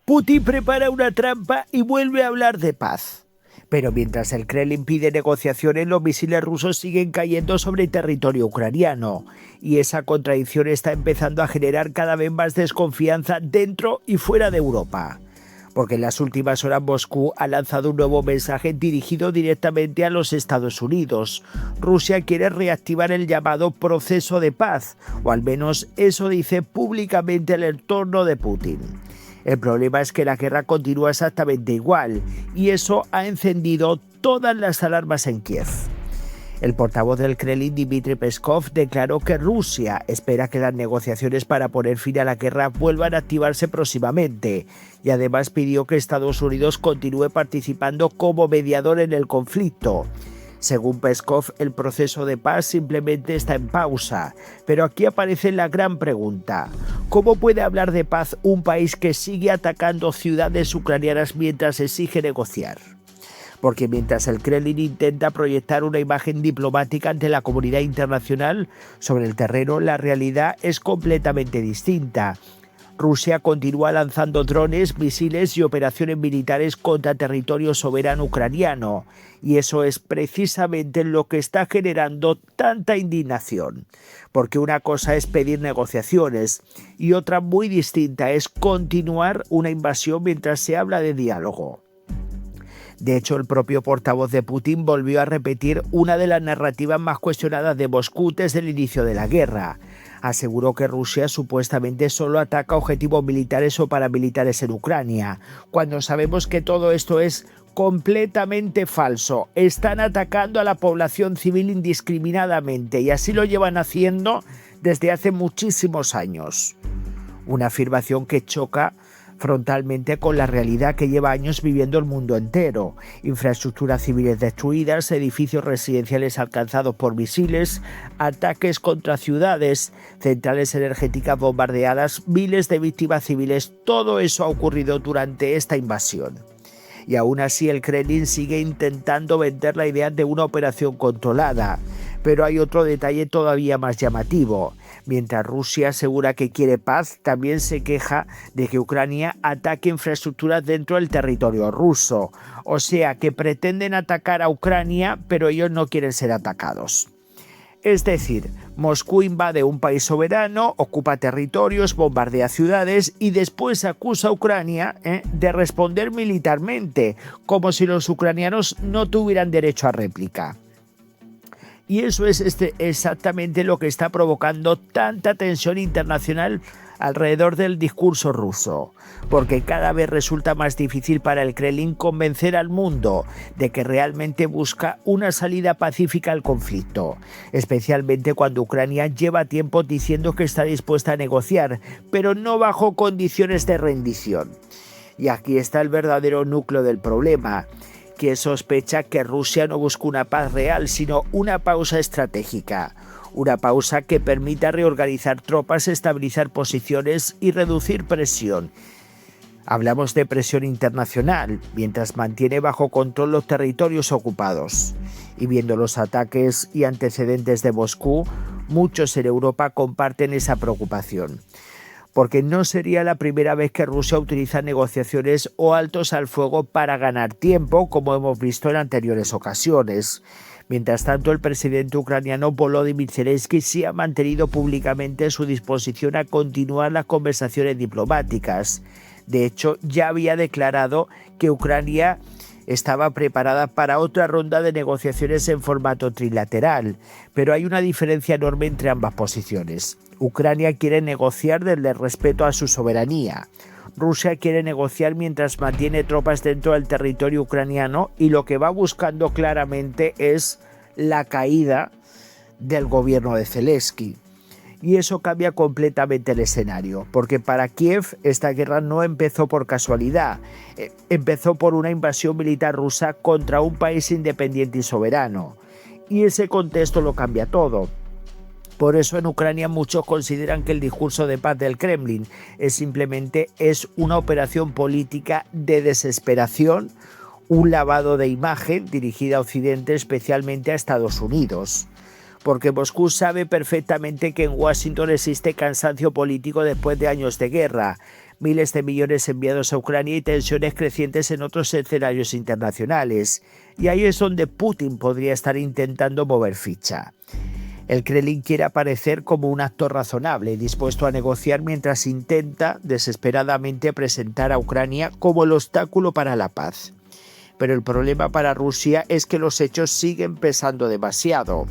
Putin prepara una trampa y vuelve a hablar de paz. Pero mientras el Kremlin pide negociaciones, los misiles rusos siguen cayendo sobre el territorio ucraniano. Y esa contradicción está empezando a generar cada vez más desconfianza dentro y fuera de Europa. Porque en las últimas horas Moscú ha lanzado un nuevo mensaje dirigido directamente a los Estados Unidos. Rusia quiere reactivar el llamado proceso de paz, o al menos eso dice públicamente el entorno de Putin. El problema es que la guerra continúa exactamente igual, y eso ha encendido todas las alarmas en Kiev. El portavoz del Kremlin, Dmitry Peskov, declaró que Rusia espera que las negociaciones para poner fin a la guerra vuelvan a activarse próximamente, y además pidió que Estados Unidos continúe participando como mediador en el conflicto. Según Peskov, el proceso de paz simplemente está en pausa, pero aquí aparece la gran pregunta: ¿cómo puede hablar de paz un país que sigue atacando ciudades ucranianas mientras exige negociar? Porque mientras el Kremlin intenta proyectar una imagen diplomática ante la comunidad internacional, sobre el terreno la realidad es completamente distinta. Rusia continúa lanzando drones, misiles y operaciones militares contra territorio soberano ucraniano, y eso es precisamente lo que está generando tanta indignación. Porque una cosa es pedir negociaciones y otra muy distinta es continuar una invasión mientras se habla de diálogo. De hecho, el propio portavoz de Putin volvió a repetir una de las narrativas más cuestionadas de Moscú desde el inicio de la guerra. Aseguró que Rusia supuestamente solo ataca objetivos militares o paramilitares en Ucrania, cuando sabemos que todo esto es completamente falso. Están atacando a la población civil indiscriminadamente y así lo llevan haciendo desde hace muchísimos años. Una afirmación que choca frontalmente con la realidad que lleva años viviendo el mundo entero: infraestructuras civiles destruidas, edificios residenciales alcanzados por misiles, ataques contra ciudades, centrales energéticas bombardeadas, miles de víctimas civiles. Todo eso ha ocurrido durante esta invasión. Y aún así el Kremlin sigue intentando vender la idea de una operación controlada. Pero hay otro detalle todavía más llamativo. Mientras Rusia asegura que quiere paz, también se queja de que Ucrania ataque infraestructuras dentro del territorio ruso. O sea, que pretenden atacar a Ucrania, pero ellos no quieren ser atacados. Es decir, Moscú invade un país soberano, ocupa territorios, bombardea ciudades y después acusa a Ucrania de responder militarmente, como si los ucranianos no tuvieran derecho a réplica. Y eso es exactamente lo que está provocando tanta tensión internacional alrededor del discurso ruso, porque cada vez resulta más difícil para el Kremlin convencer al mundo de que realmente busca una salida pacífica al conflicto, especialmente cuando Ucrania lleva tiempo diciendo que está dispuesta a negociar, pero no bajo condiciones de rendición. Y aquí está el verdadero núcleo del problema, que sospecha que Rusia no busca una paz real, sino una pausa estratégica. Una pausa que permita reorganizar tropas, estabilizar posiciones y reducir presión. Hablamos de presión internacional, mientras mantiene bajo control los territorios ocupados. Y viendo los ataques y antecedentes de Moscú, muchos en Europa comparten esa preocupación. Porque no sería la primera vez que Rusia utiliza negociaciones o altos al fuego para ganar tiempo, como hemos visto en anteriores ocasiones. Mientras tanto, el presidente ucraniano Volodymyr Zelensky sí ha mantenido públicamente su disposición a continuar las conversaciones diplomáticas. De hecho, ya había declarado que Ucrania estaba preparada para otra ronda de negociaciones en formato trilateral, pero hay una diferencia enorme entre ambas posiciones. Ucrania quiere negociar desde el respeto a su soberanía. Rusia quiere negociar mientras mantiene tropas dentro del territorio ucraniano y lo que va buscando claramente es la caída del gobierno de Zelensky. Y eso cambia completamente el escenario, porque para Kiev esta guerra no empezó por casualidad, empezó por una invasión militar rusa contra un país independiente y soberano. Y ese contexto lo cambia todo. Por eso en Ucrania muchos consideran que el discurso de paz del Kremlin simplemente es una operación política de desesperación, un lavado de imagen dirigida a Occidente, especialmente a Estados Unidos. Porque Moscú sabe perfectamente que en Washington existe cansancio político después de años de guerra. miles de millones enviados a Ucrania y tensiones crecientes en otros escenarios internacionales. Y ahí es donde Putin podría estar intentando mover ficha. El Kremlin quiere aparecer como un actor razonable, dispuesto a negociar mientras intenta desesperadamente presentar a Ucrania como el obstáculo para la paz. Pero el problema para Rusia es que los hechos siguen pesando demasiado.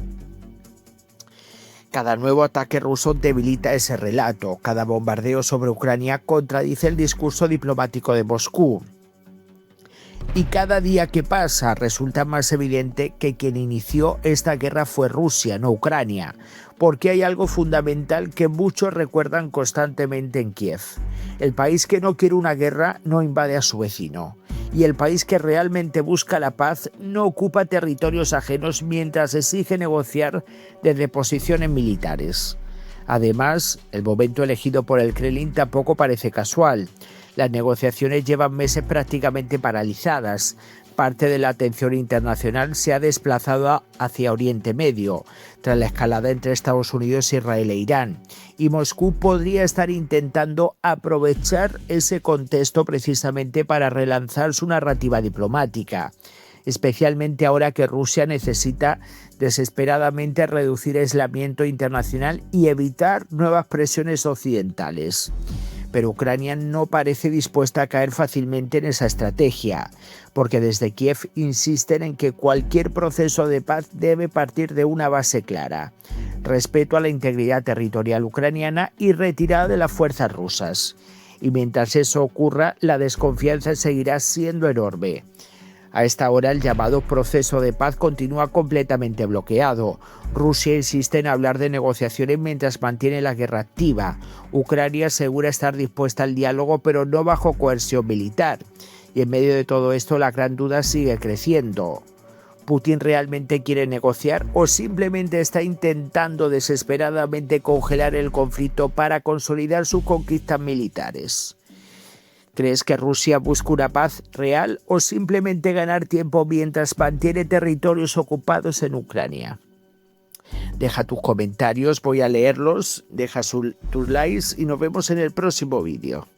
Cada nuevo ataque ruso debilita ese relato. Cada bombardeo sobre Ucrania contradice el discurso diplomático de Moscú. Y cada día que pasa resulta más evidente que quien inició esta guerra fue Rusia, no Ucrania, porque hay algo fundamental que muchos recuerdan constantemente en Kiev. El país que no quiere una guerra no invade a su vecino. Y el país que realmente busca la paz no ocupa territorios ajenos mientras exige negociar desde posiciones militares. Además, el momento elegido por el Kremlin tampoco parece casual. Las negociaciones llevan meses prácticamente paralizadas. Parte de la atención internacional se ha desplazado hacia Oriente Medio, tras la escalada entre Estados Unidos, Israel e Irán. Y Moscú podría estar intentando aprovechar ese contexto precisamente para relanzar su narrativa diplomática, especialmente ahora que Rusia necesita desesperadamente reducir el aislamiento internacional y evitar nuevas presiones occidentales. Pero Ucrania no parece dispuesta a caer fácilmente en esa estrategia, porque desde Kiev insisten en que cualquier proceso de paz debe partir de una base clara: respeto a la integridad territorial ucraniana y retirada de las fuerzas rusas. Y mientras eso ocurra, la desconfianza seguirá siendo enorme. A esta hora el llamado proceso de paz continúa completamente bloqueado. Rusia insiste en hablar de negociaciones mientras mantiene la guerra activa. Ucrania asegura estar dispuesta al diálogo, pero no bajo coerción militar. Y en medio de todo esto la gran duda sigue creciendo. ¿Putin realmente quiere negociar o simplemente está intentando desesperadamente congelar el conflicto para consolidar sus conquistas militares? ¿Crees que Rusia busca una paz real o simplemente ganar tiempo mientras mantiene territorios ocupados en Ucrania? Deja tus comentarios, voy a leerlos, deja tus likes y nos vemos en el próximo vídeo.